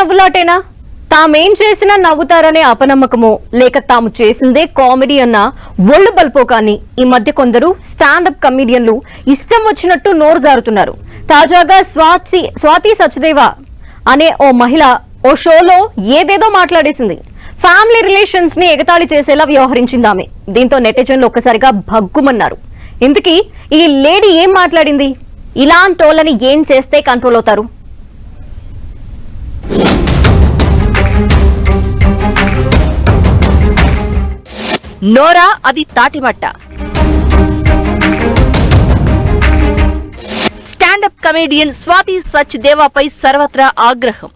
నవ్వులాటేనా? తామేం చేసినా నవ్వుతారనే అపనమ్మకమో లేక తాము చేసిందే కామెడీ అన్న ఒళ్ళు బల్పో కానీ ఈ మధ్య కొందరు స్టాండప్ కమీడియన్లు ఇష్టం వచ్చినట్టు నోరు జారుతున్నారు. తాజాగా స్వాతి సచ్దేవ అనే ఓ మహిళ ఓ షోలో ఏదేదో మాట్లాడేసింది. ఫ్యామిలీ రిలేషన్స్ ని ఎగతాళి చేసేలా వ్యవహరించింది ఆమె. దీంతో నెటిజన్లు ఒక్కసారిగా భగ్గుమన్నారు. ఇంతకీ ఈ లేడీ ఏం మాట్లాడింది? ఇలాంటోళ్ళని ఏం చేస్తే కంట్రోల్ అవుతారు? నోరా అది తాటిమట్ట. స్టాండప్ కమేడియన్ స్వాతి సచ్దేవాపై సర్వత్రా ఆగ్రహం.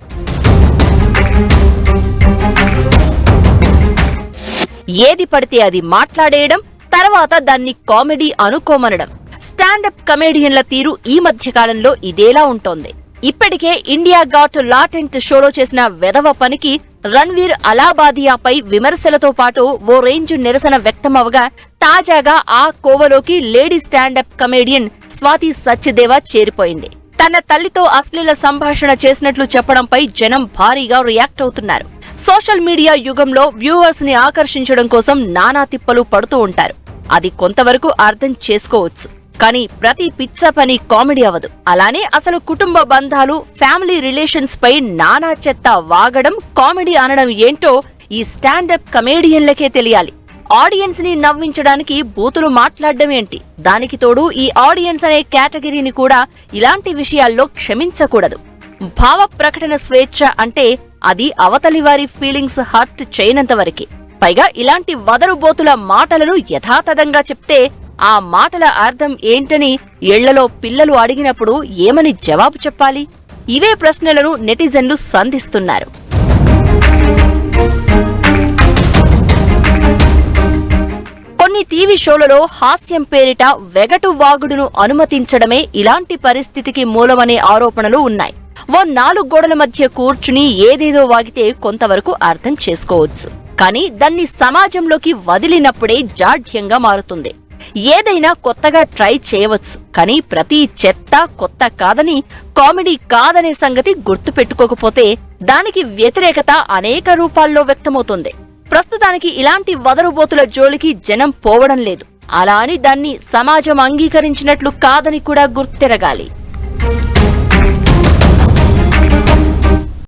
ఏది పడితే అది మాట్లాడేయడం, తర్వాత దాన్ని కామెడీ అనుకోమనడం. స్టాండప్ కమేడియన్ల తీరు ఈ మధ్య కాలంలో ఇదేలా ఉంటోంది. ఇప్పటికే ఇండియా గాట్ లాటెంట్ షోలో చేసిన వెధవ పనికి రణ్వీర్ అలాబాదియాపై విమర్శలతో పాటు ఓ రేంజ్ నిరసన వ్యక్తమవగా తాజాగా ఆ కోవలోకి lady standup comedian Swati Sachdeva చేరిపోయింది. తన తల్లితో అశ్లీల సంభాషణ చేసినట్లు చెప్పడంపై జనం భారీగా రియాక్ట్ అవుతున్నారు. సోషల్ మీడియా యుగంలో వ్యూవర్స్ ని ఆకర్షించడం కోసం నానా తిప్పలు పడుతూ ఉంటారు. అది కొంతవరకు అర్థం చేసుకోవచ్చు. కానీ ప్రతి పిచ్చ పని కామెడీ అవదు. అలానే అసలు కుటుంబ బంధాలు, ఫ్యామిలీ రిలేషన్స్ పై నానా చెత్త వాగడం కామెడీ అనడం ఏంటో ఈ స్టాండప్ కమేడియన్లకే తెలియాలి. ఆడియన్స్ ని నవ్వించడానికి బూతులు మాట్లాడడం ఏంటి? దానికి తోడు ఈ ఆడియన్స్ అనే కేటగిరీని కూడా ఇలాంటి విషయాల్లో క్షమించకూడదు. భావ ప్రకటన స్వేచ్ఛ అంటే అది అవతలి వారి ఫీలింగ్స్ హర్ట్ చేయనంత వరకే. పైగా ఇలాంటి వదరుబోతుల మాటలను యథాతథంగా చెప్తే ఆ మాటల అర్థం ఏంటని ఇళ్లలో పిల్లలు అడిగినప్పుడు ఏమని జవాబు చెప్పాలి? ఇవే ప్రశ్నలను నెటిజన్లు సంధిస్తున్నారు. కొన్ని టీవీ షోలలో హాస్యం పేరిట వెగటు వాగుడును అనుమతించడమే ఇలాంటి పరిస్థితికి మూలమనే ఆరోపణలు ఉన్నాయి. ఓ 4 గోడల మధ్య కూర్చుని ఏదేదో వాగితే కొంతవరకు అర్థం చేసుకోవచ్చు. కానీ దాన్ని సమాజంలోకి వదిలినప్పుడే జాడ్యంగా మారుతుంది. ఏదైనా కొత్తగా ట్రై చేయవచ్చు, కానీ ప్రతి చెత్త కొత్త కాదని, కామెడీ కాదనే సంగతి గుర్తు పెట్టుకోకపోతే దానికి వ్యతిరేకత అనేక రూపాల్లో వ్యక్తమవుతుంది. ప్రస్తుతానికి ఇలాంటి వదరుబోతుల జోలికి జనం పోవడం లేదు. అలా అని దాన్ని సమాజం అంగీకరించినట్లు కాదని కూడా గుర్తెరగాలి.